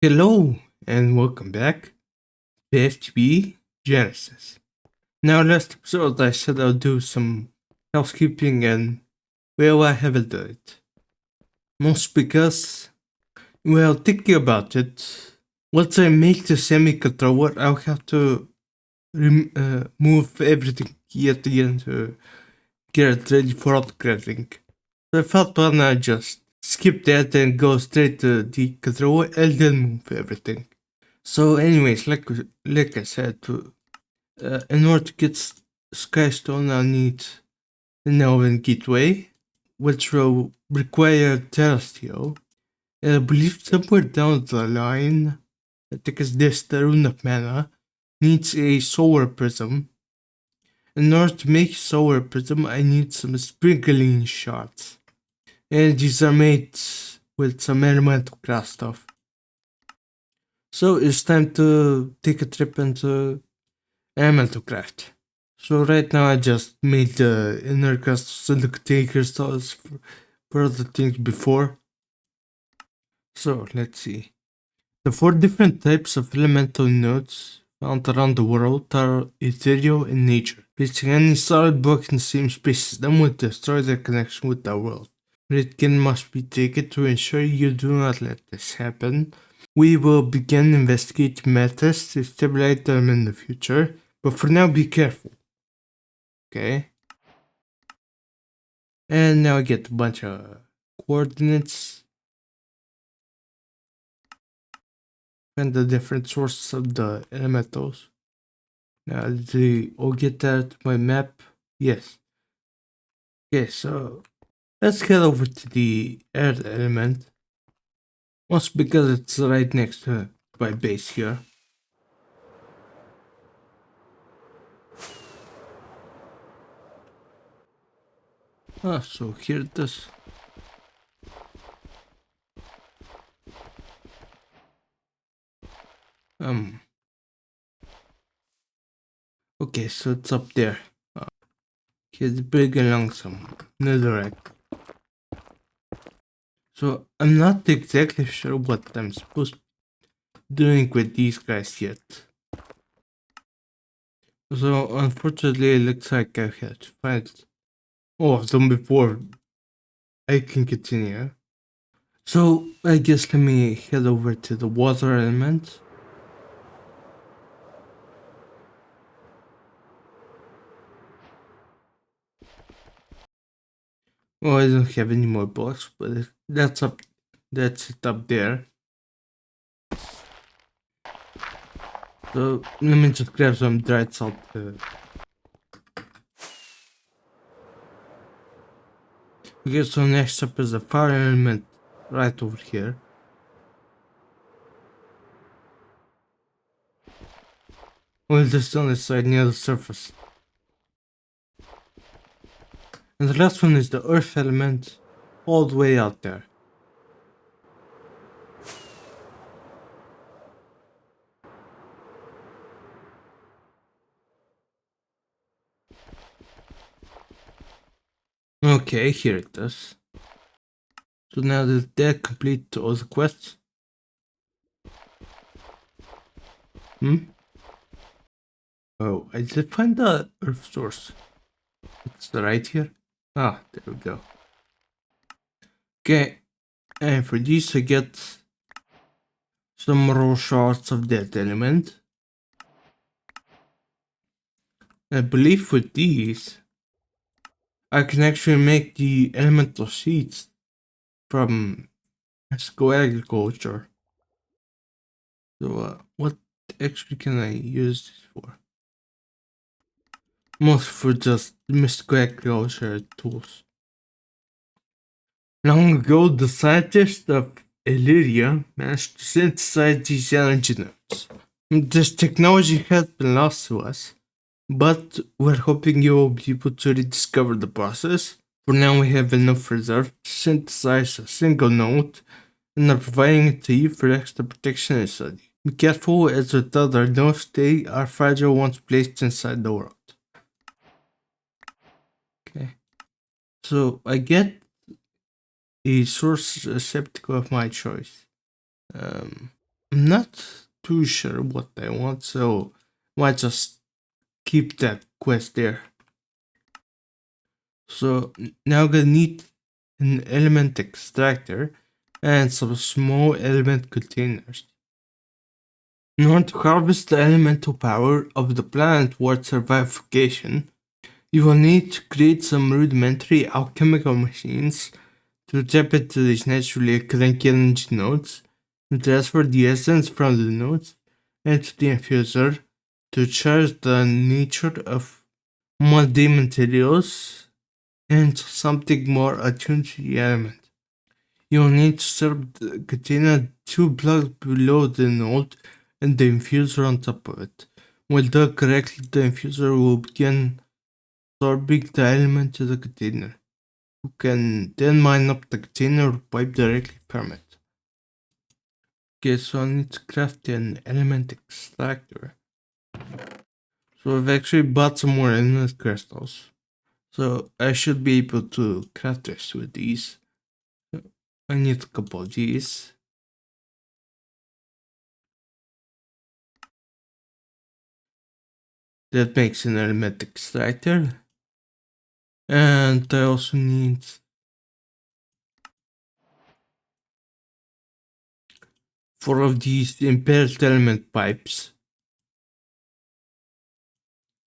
Hello and welcome back to FTB Genesis. Now, last episode I said I'll do some housekeeping and, well, I haven't done it. Most because, well, thinking about it, once I make the semi controller, I'll have to move everything yet again to get it ready for upgrading. So I thought, why not just skip that and go straight to the controller and then move everything. So, anyways, like I said, in order to get Skystone, I need an Elven Gateway, which will require Terrestrial. And I believe somewhere down the line, I think it's this, the Rune of Mana, needs a Solar Prism. In order to make Solar Prism, I need some sprinkling shards. And these are made with some Elementalcraft stuff. So it's time to take a trip into Elementalcraft. So right now I just made the inner silicate crystals for other things before. So let's see. The four different types of elemental nodes found around the world are ethereal in nature. Placing any solid block in the same space as them would destroy their connection with the world. Great care must be taken to ensure you do not let this happen. We will begin investigating methods to stabilize them in the future, but for now be careful. Okay. And now I get a bunch of coordinates and the different sources of the elementals. Now they all get that my map. Yes. Okay, so let's head over to the earth element. Once because it's right next to my base here. So here it is. Um. Okay, so it's up there. He's big along some netherrack. So I'm not exactly sure what I'm supposed to be doing with these guys yet. So unfortunately it looks like I have to find all of them before I can continue. So I guess let me head over to the water element. Oh, I don't have any more blocks, but that's it up there. So let me just grab some dried salt. Okay, so next up is the fire element right over here. Well, just on the side near the surface. And the last one is the earth element all the way out there. Okay, here it is. So now that they're complete all the quests. Oh, I did find the earth source. It's right here. Ah, there we go. Okay, and for these I get some raw shards of that element. I believe with these I can actually make the elemental seeds from classical agriculture. So what actually can I use this for? Most for just mystical agriculture tools. Long ago, the scientists of Illyria managed to synthesize these energy nodes. This technology has been lost to us, but we're hoping you will be able to rediscover the process. For now, we have enough reserve to synthesize a single node and are providing it to you for extra protection and study. Be careful, as with other nodes, they are fragile once placed inside the world. Okay. So I get a source receptacle of my choice. I'm not too sure what I want, so why just keep that quest there. So now I'm gonna need an element extractor and some small element containers. In order to harvest the elemental power of the planet worth survivification, you will need to create some rudimentary alchemical machines to tap into these naturally occurring energy nodes, to transfer the essence from the nodes into the infuser to charge the nature of mundane materials into something more attuned to the element. You'll need to serve the container 2 blocks below the node and the infuser on top of it. When done correctly, the infuser will begin absorbing the element to the container. You can then mine up the container or pipe directly from it. Okay, so I need to craft an element extractor. So I've actually bought some more element crystals. So I should be able to craft this with these. I need a couple of these. That makes an element extractor. And I also need 4 of these impaired element pipes.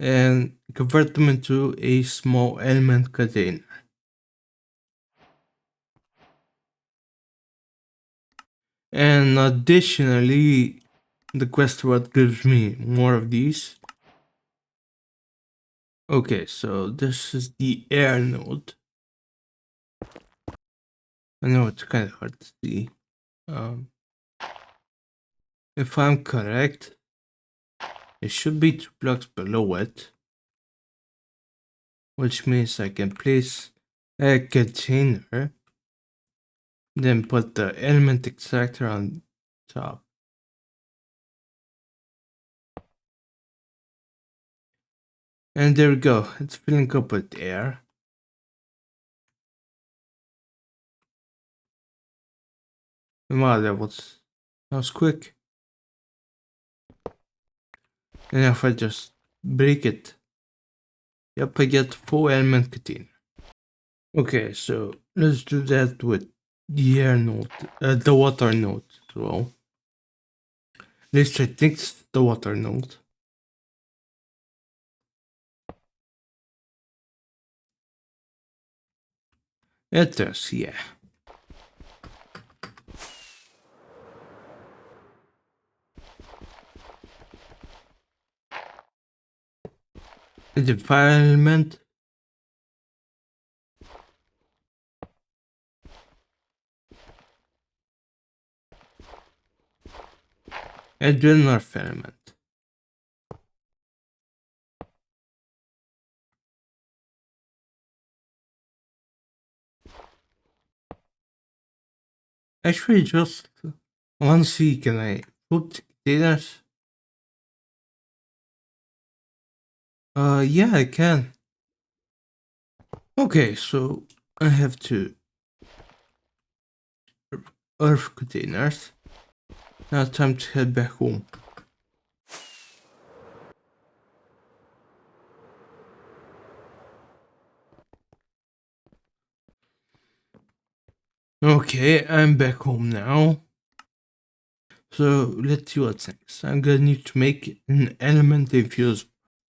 And convert them into a small element container. And additionally, the quest rod gives me more of these. Okay, so this is the air node. I know it's kind of hard to see. If I'm correct, it should be 2 blocks below it, which means I can place a container, then put the element extractor on top. And there we go, it's filling up with air. Wow, that was quick. And if I just break it, yep, I get full element container. Okay, so let's do that with the air node, the water node as well. At least I think it's the water node. It does, yeah. The defilement. Adrenal filament. Actually, just want to see, can I put containers? Yeah, I can. Okay, so I have to earth containers. Now time to head back home. Okay, I'm back home now. So let's see what's next. I'm gonna need to make an element infusor.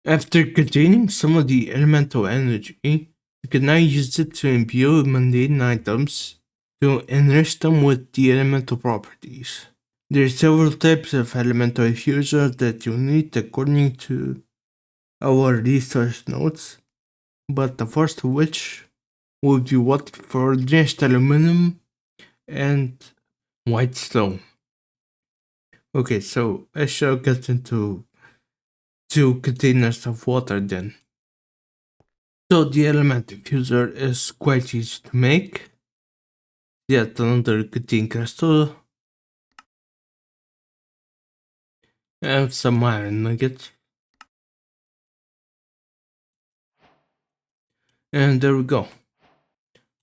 After containing some of the elemental energy, you can now use it to imbue mundane items to enrich them with the elemental properties. There are several types of elemental infusers that you need according to our research notes, but the first of which would be what for drenched aluminum and white stone. Okay, so I shall get into 2 containers of water then. So the element diffuser is quite easy to make. Yet another contain crystal and some iron nuggets. And there we go.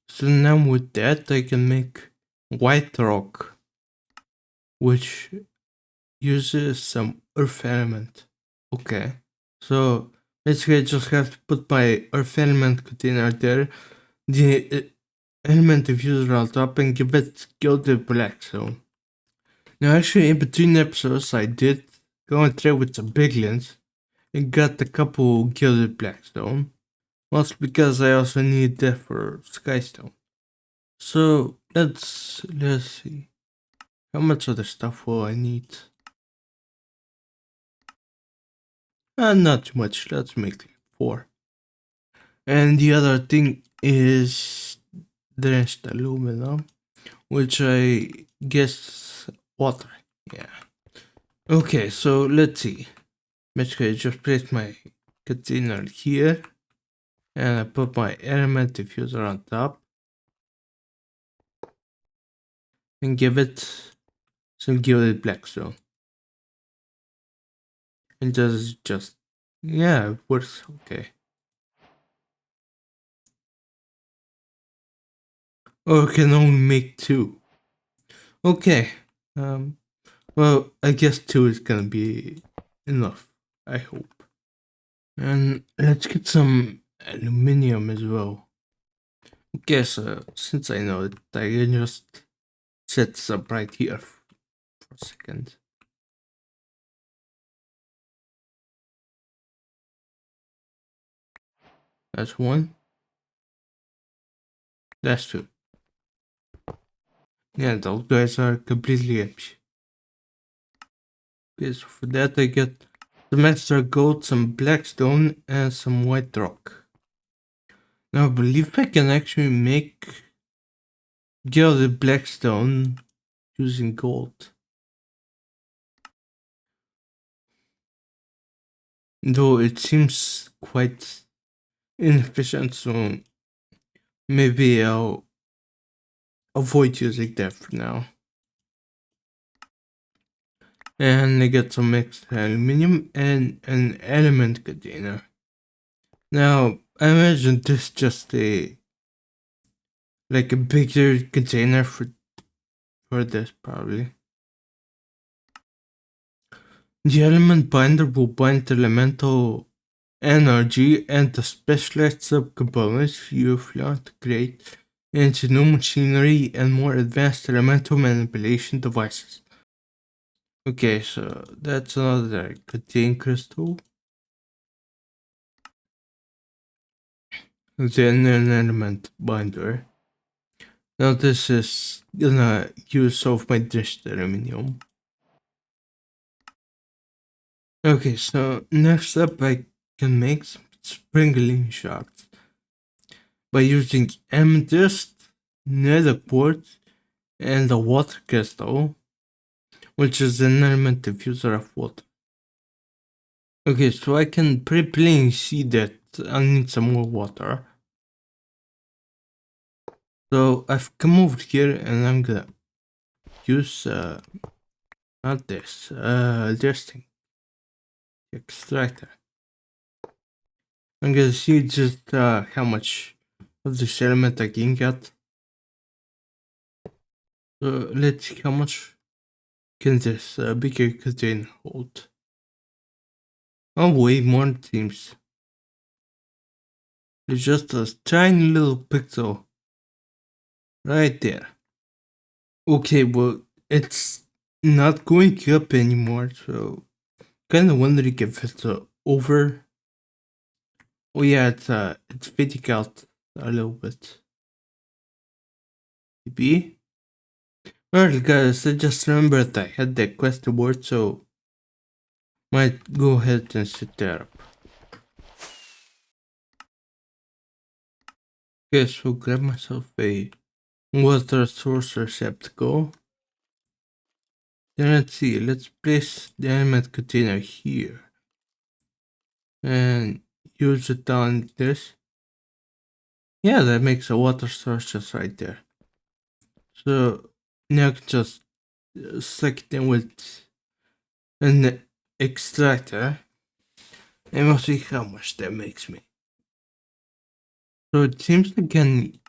So now with that I can make white rock, which uses some earth element. Okay. So basically I just have to put my earth element container there, the element diffuser on top, and give it gilded blackstone. Now actually in between episodes I did go and trade with some piglins and got a couple gilded blackstone. Mostly because I also need that for skystone. So let's see. How much other stuff will I need? Not too much. Let's make it 4. And the other thing is drenched aluminum, which I guess water. Yeah. Okay, so let's see. Basically, I just place my container here, and I put my element diffuser on top, and give it some gilded blackstone. And just yeah, it works okay. Or I can only make 2. Okay. Well, I guess 2 is gonna be enough. I hope. And let's get some aluminium as well. Okay, so since I know it, I can just set this up right here for a second. That's 1. That's 2. Yeah, those guys are completely empty. Okay, so for that I get some extra gold, some blackstone, and some white rock. Now I believe I can actually make gilded blackstone using gold. Though it seems quite inefficient, so maybe I'll avoid using that for now. And I get some extra aluminium and an element container. Now, I imagine this just a bigger container for this probably. The element binder will bind elemental energy and the specialized subcomponents you want to create into new machinery and more advanced elemental manipulation devices. Okay, so that's another contain crystal. Then an element binder. Now this is gonna use some of my dished aluminium. Okay, so next up I can make some sprinkling shards by using amethyst, nether quartz, and a water crystal, which is an element diffuser of water. Okay, so I can pretty plainly see that I need some more water. So I've come over here and I'm gonna use not this thing, the extractor. I'm gonna see just how much of this element I can get. So let's see how much can this bigger container hold. Oh, way more it seems. It's just a tiny little pixel right there. Okay, well, it's not going up anymore, so kinda wondering if it's over. Oh yeah, it's fading out a little bit. Maybe? Alright guys, I just remembered I had that quest award, so might go ahead and set that up. Okay, so grab myself a water source receptacle. Then let's see, let's place the element container here. And use it on this. Yeah, that makes a water source just right there. So now I can just suck it in with an extractor. And we'll see how much that makes me. So it seems I can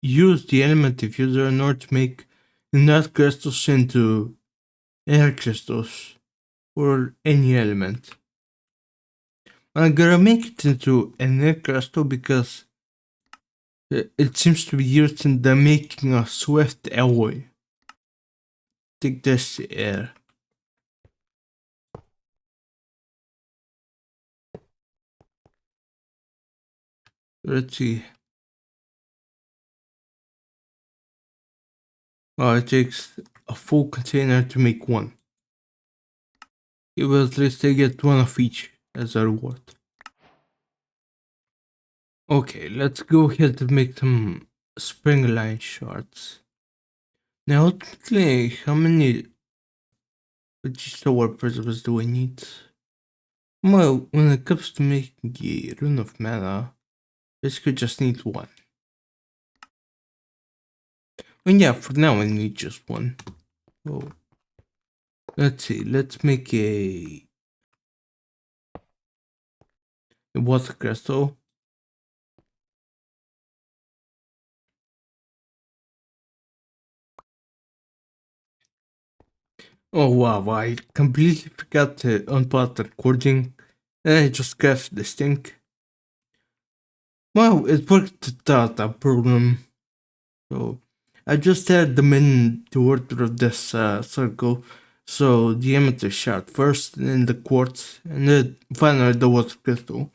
use the element diffuser in order to make nut crystals into air crystals. for any element. I'm gonna make it into an air crystal because it seems to be used in the making of swift alloy. Take this air. Let's see. Oh, it takes a full container to make one. It will at least get one of each as a reward. Okay, let's go ahead and make some spring line shards. Now, ultimately, how many solar prisms do I need? Well, when it comes to making a rune of mana, basically just need one. And yeah, for now I need just one. Oh. Let's see, let's make a water crystal. Oh wow, I completely forgot to unpause the recording. I just crashed this thing. Well, it worked without a problem. So I just had them in the order of this circle. So the amethyst shard first, then the quartz, and then finally the water crystal.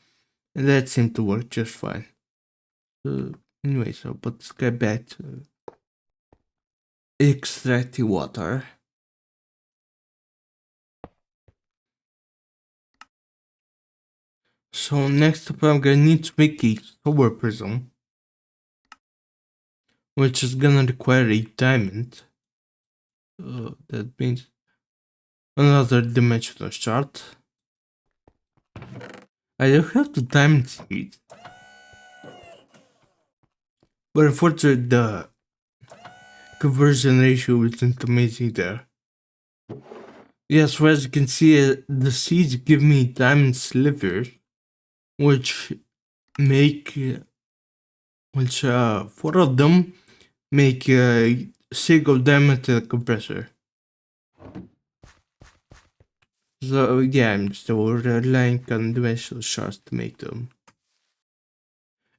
And that seemed to work just fine. Anyway, so let's get back to extract the water. So next up I'm gonna need to make a solar prism, which is gonna require a diamond. That means another dimensional shard. I don't have the diamond seed, but unfortunately the conversion ratio isn't amazing there. Yeah, so as you can see, the seeds give me diamond slivers, which make four of them make a single diamond compressor. So yeah, I'm still relying on dimensional shards to make them.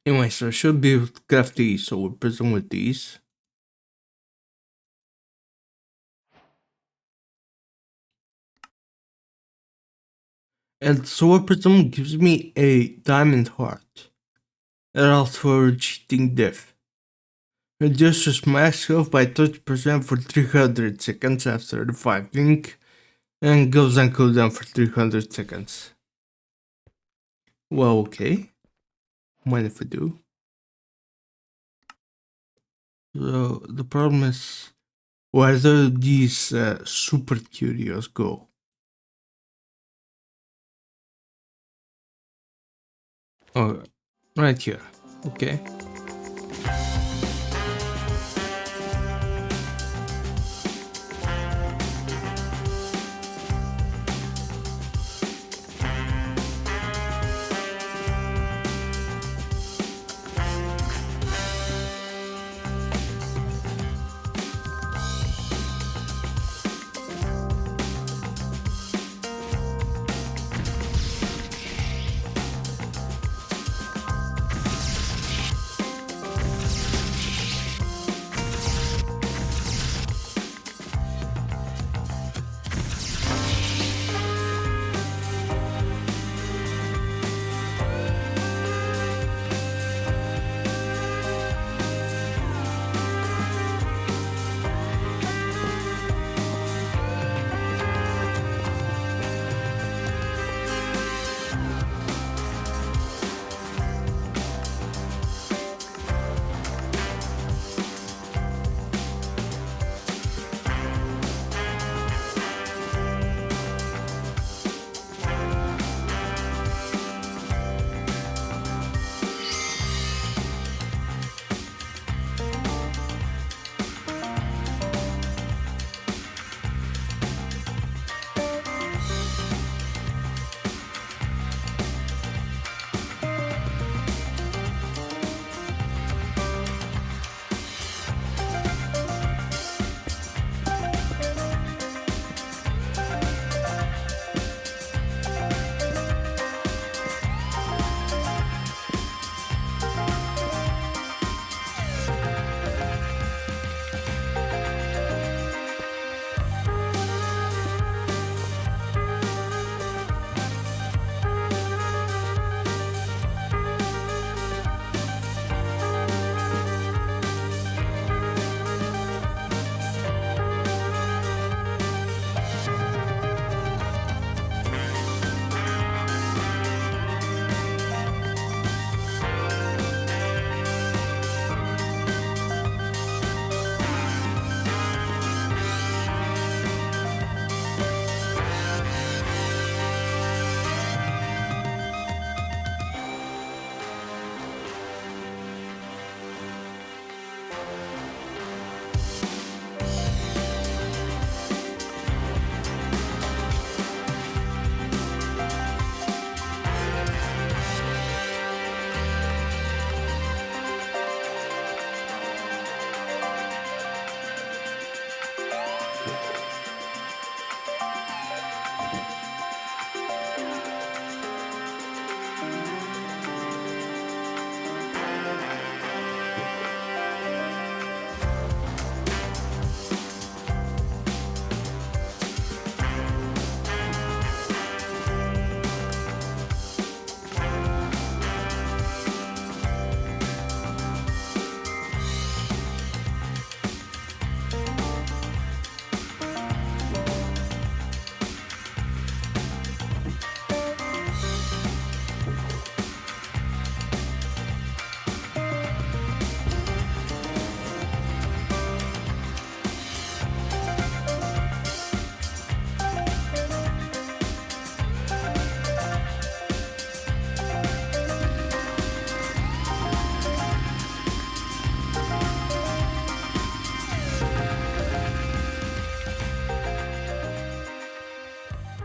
Anyway, so I should be able to craft these solar prism with these. And solar prism gives me a diamond heart. It also cheating diff. Reduces max health by 30% for 300 seconds after the 5 link, and goes on cooldown for 300 seconds. Well, okay. Mind if I do? So the problem is, where do these super curios go? Oh, right here. Okay.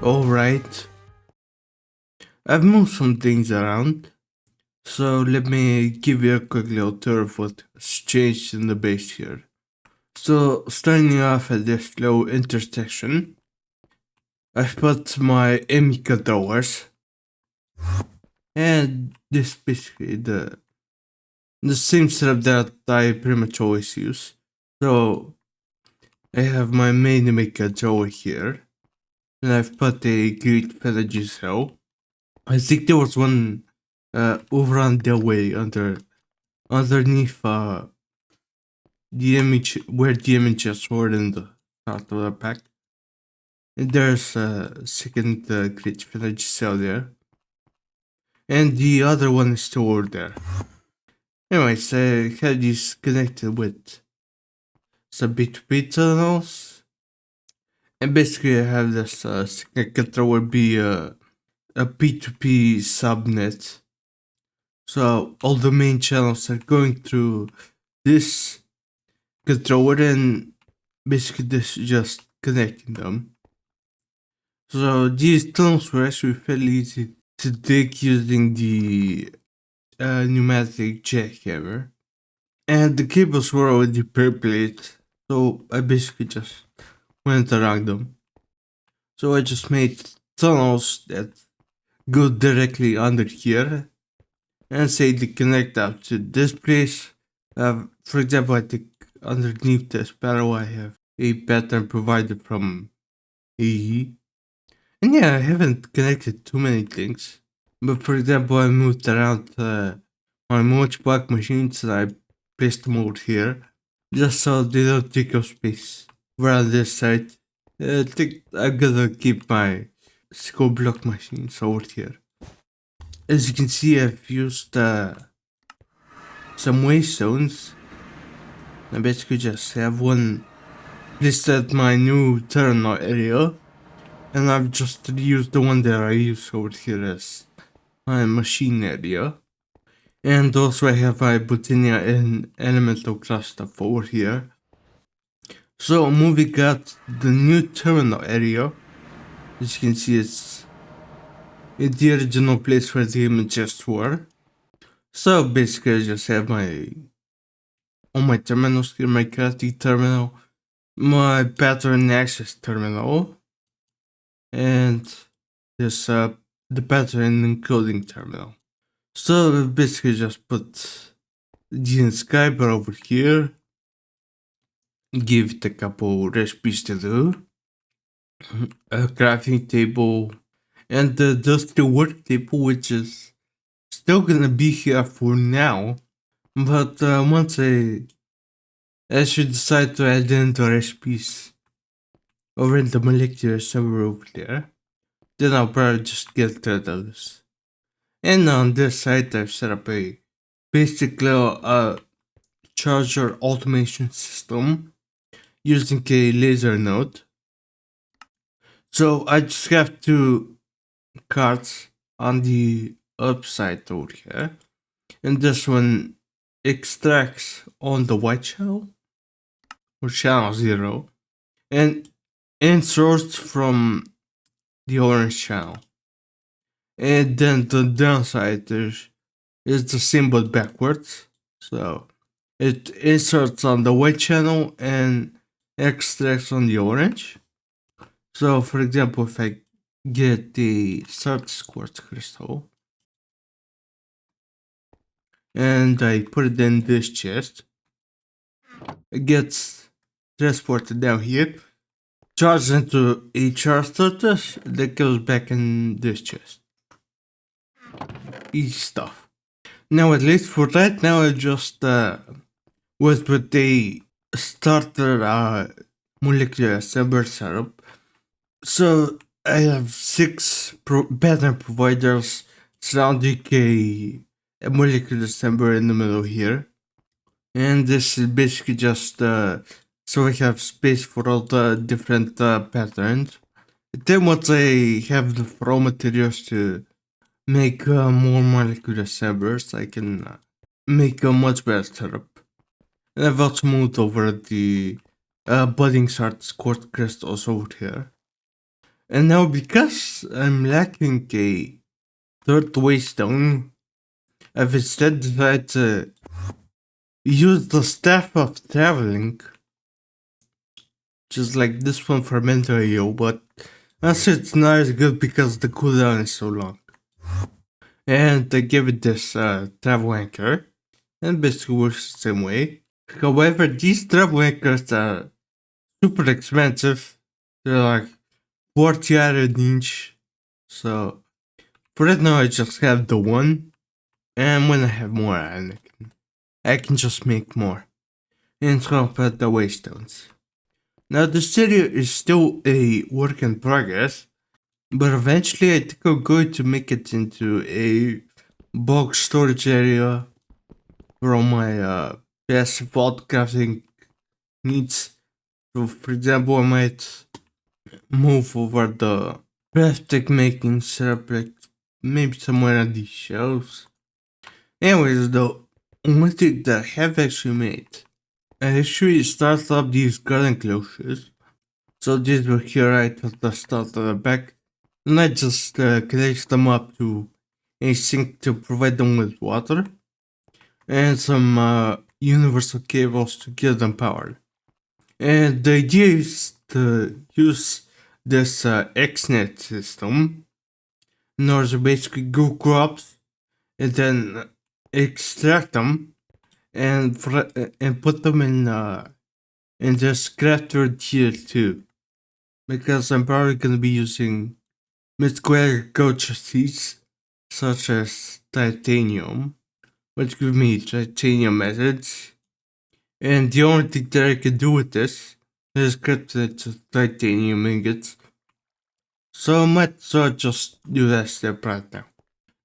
Alright, I've moved some things around, so let me give you a quick little tour of what's changed in the base here. So, starting off at this low intersection, I've put my ME controllers, and this basically the same setup that I pretty much always use. So, I have my main ME controller here, and I've put a Great Energy cell. I think there was one over on the way underneath the image where the images were in the start of the pack. And there's a second Great Village cell there. And the other one is still over there. Anyways, I have these connected with some B2B tunnels. And basically I have this second controller be a P2P subnet. So all the main channels are going through this controller, and basically this is just connecting them. So these tunnels were actually fairly easy to dig using the pneumatic jackhammer. And the cables were already pre-played, so I basically just went around them. So I just made tunnels that go directly under here and say they connect out to this place. For example, I think underneath this panel I have a pattern provided from AE. And yeah, I haven't connected too many things. But for example, I moved around my modpack machines and I placed them over here just so they don't take up space. Where on this side, I think I'm gonna keep my scope block machines over here. As you can see, I've used some waystones. I basically just have one placed at my new terminal area, and I've just reused the one that I use over here as my machine area. And also I have my Botania and Elementalcraft stuff over here. So moving out the new terminal area, as you can see it's in the original place where the images were. So basically I just have all my terminals here, my crafting terminal, my pattern access terminal, and this the pattern encoding terminal. So basically just put the inscriber over here, give it a couple recipes to do, a crafting table, and the dusty work table, which is still gonna be here for now. But once I should decide to add in the recipes over in the molecular server over there, then I'll probably just get rid of this. And on this side, I've set up a basic little charger automation system using a laser node. So I just have two cards on the upside over here, and this one extracts on the white channel or channel 0 and inserts from the orange channel. And then the downside is the symbol backwards, so it inserts on the white channel and extracts on the orange. So for example, if I get the surface quartz crystal and I put it in this chest, it gets transported down here, charged into a charge tortoise that goes back in this chest. Easy stuff. Now at least for right now I just went with the starter molecular assembler setup. So I have 6 pattern providers surrounding a molecular assembler in the middle here. And this is basically just so I have space for all the different patterns. Then once I have the raw materials to make more molecular assemblers, I can make a much better setup. And I've also moved over the budding quartz crystals over here. And now because I'm lacking a third waystone, I've instead decided to use the Staff of Traveling, just like this one for Mental AO, but also it's not as good because the cooldown is so long. And I give it this travel anchor, and basically works the same way. However, these travel anchors are super expensive. They're like 40 iron each. So for right now I just have the one. And when I have more iron, I can just make more. And swap out the waystones. Now the city is still a work in progress. But eventually I think I'm going to make it into a bulk storage area for all my passive vault crafting needs. So for example I might move over the plastic making setup like maybe somewhere on these shelves. Anyways though, one thing that I have actually made, I actually started up these garden closures. So these were here right at the start of the back, and I just connect them up to a sink to provide them with water, and some universal cables to give them power. And the idea is to use this XNet system in order to basically grow crops and then extract them and put them in this crafter tier 2. Because I'm probably gonna be using mythical agriculture seeds such as titanium, which give me titanium methods. And the only thing that I can do with this is craft it to titanium ingots. So I might just do that step right now.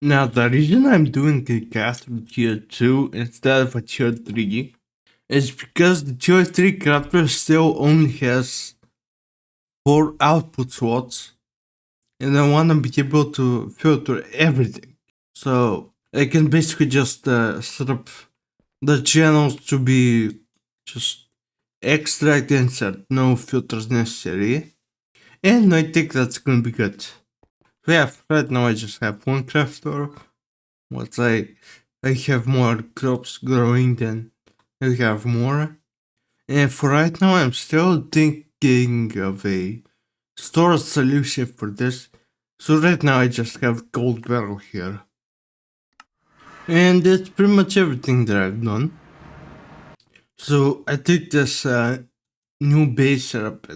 Now the reason I'm doing a crafter tier 2 instead of a tier 3 is because the tier 3 crafter still only has 4 output slots, and I want to be able to filter everything. So I can basically just set up the channels to be just extract insert, no filters necessary. And I think that's gonna be good. So yeah, right now I just have one crafter. Once I have more crops growing, then I have more. And for right now I'm still thinking of a storage solution for this. So right now I just have gold barrel here. And that's pretty much everything that I've done. So I think this new base setup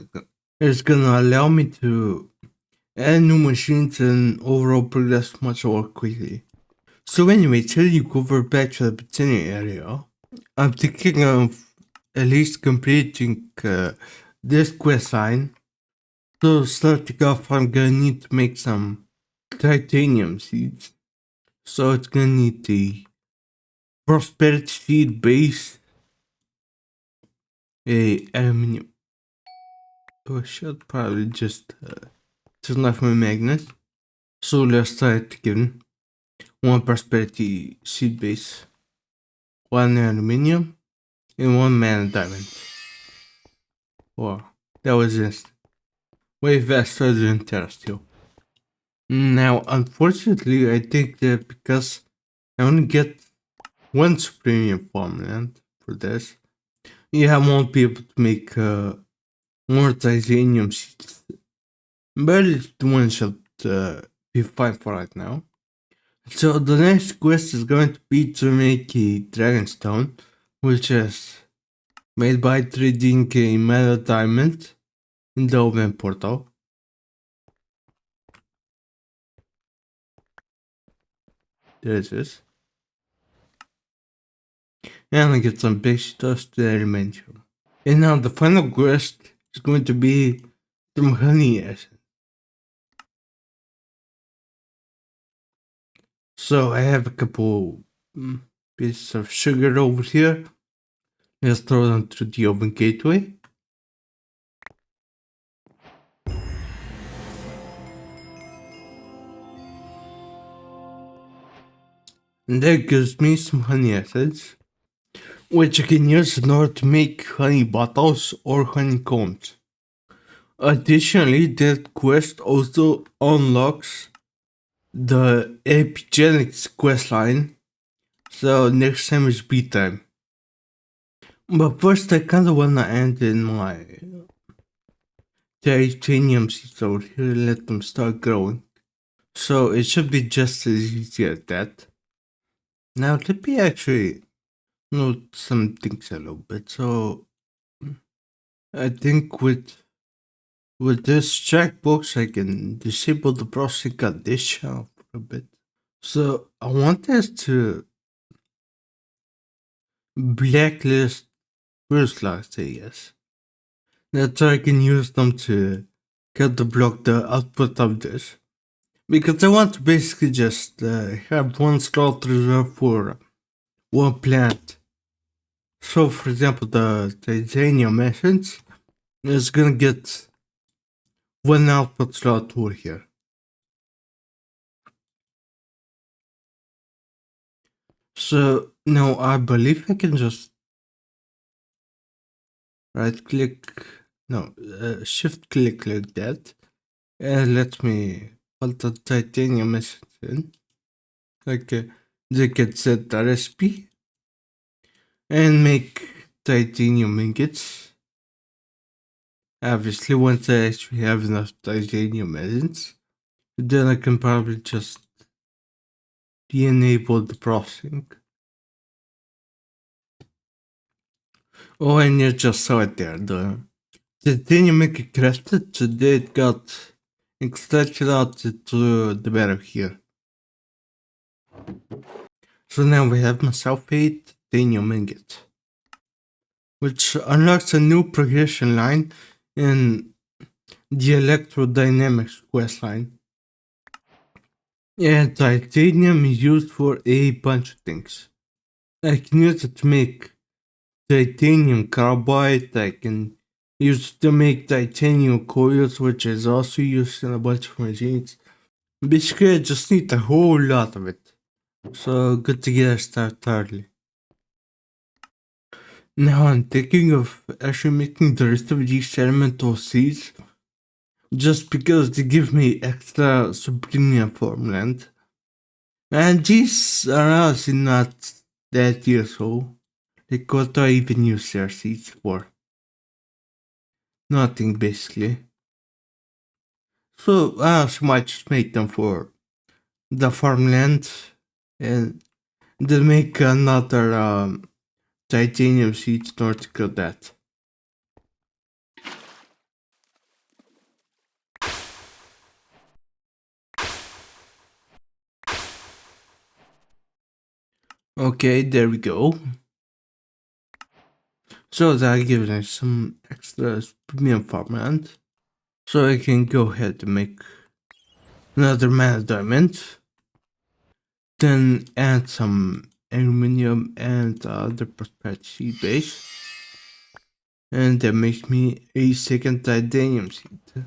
is gonna allow me to add new machines and overall progress much more quickly. So anyway, till you go over back to the Botania area, I'm thinking of at least completing this quest line. So starting off, I'm gonna need to make some titanium seeds. So it's gonna need the prosperity seed base, a aluminium. I should probably just turn off my magnet. So let's start again. One prosperity seed base, one aluminium, and one mana diamond. Wow, that was just way faster than Terrasteel. Now, unfortunately, I think that because I only get one premium farmland for this, yeah, I won't be able to make more titanium seeds. But the one should be fine for right now. So the next quest is going to be to make a dragonstone, which is made by trading a metal diamond in the open portal. There it is. And I get some basic dust to the elemental. And now the final quest is going to be some honey essence. So I have a couple pieces of sugar over here. Let's throw them through the open gateway. And that gives me some honey essence, which I can use in order to make honey bottles or honeycombs. Additionally, that quest also unlocks the FTB Genesis quest line, so next time is beat time. But first, I kinda wanna end in my titanium seeds over here, let them start growing. So it should be just as easy as that. Now let me actually note some things a little bit. So I think with this checkbox I can disable the processing condition for a bit. So I want us to blacklist first last yes. That's how I can use them to cut the block the output of this. Because I want to basically just have one slot reserved for one plant. So for example the titanium essence is gonna get one output slot over here. So now I believe I can just right click, no, shift click like that, and let me put the titanium essence in. Like they can set the recipe and make titanium ingots. Obviously, once I actually have enough titanium essence, then I can probably just de-enable the processing. Oh, and you just saw it there. The titanium ingot crafted today it got extracted out to the barrel here. So now we have my sulfate titanium ingot, which unlocks a new progression line in the electrodynamics quest line. And titanium is used for a bunch of things. I can use it to make titanium carbide, I can use it to make titanium coils, which is also used in a bunch of machines. Basically, I just need a whole lot of it. So good to get started early. Now I'm thinking of actually making the rest of these elemental seeds just because they give me extra subliminal farmland. And these are honestly not that useful. Like what do I even use their seeds for? Nothing basically. So I also might just make them for the farmland and then make another titanium seeds in order to kill that. Okay, there we go. So that gives me some extra premium farmland. So I can go ahead and make another mana diamond. Then add some aluminium and other prosperity base. And that makes me a second titanium seed.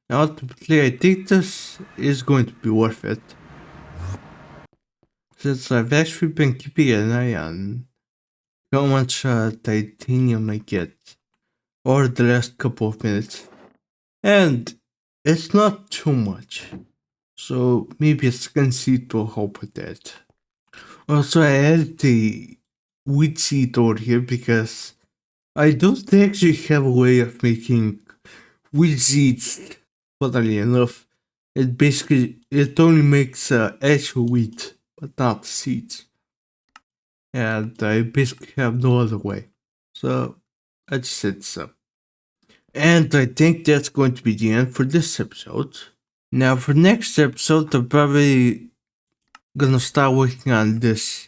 Now ultimately I think this is going to be worth it. Since I've actually been keeping an eye on how much titanium I get over the last couple of minutes. And it's not too much. So maybe a second seed will help with that. Also, I added the wheat seed over here because I don't actually have a way of making wheat seeds. Funnily enough, it only makes actual wheat, but not seeds. And I basically have no other way. So I just said so. And I think that's going to be the end for this episode. Now, for next episode, I'm probably gonna start working on this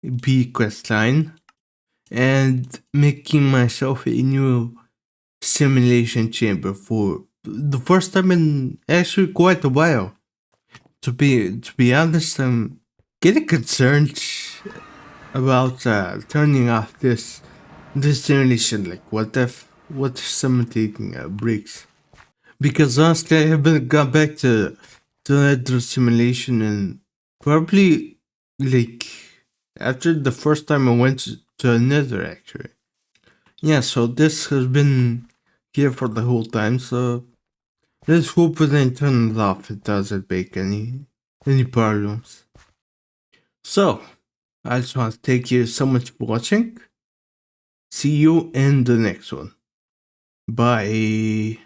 B quest line and making myself a new simulation chamber for the first time in actually quite a while. To be honest, I'm getting concerned about turning off this simulation. Like, what if something breaks? Because honestly, I haven't gone back to another simulation and probably like after the first time I went to another actually. Yeah, so this has been here for the whole time, so let's hope when I turn it off it doesn't make any problems. So, I just want to thank you so much for watching. See you in the next one. Bye.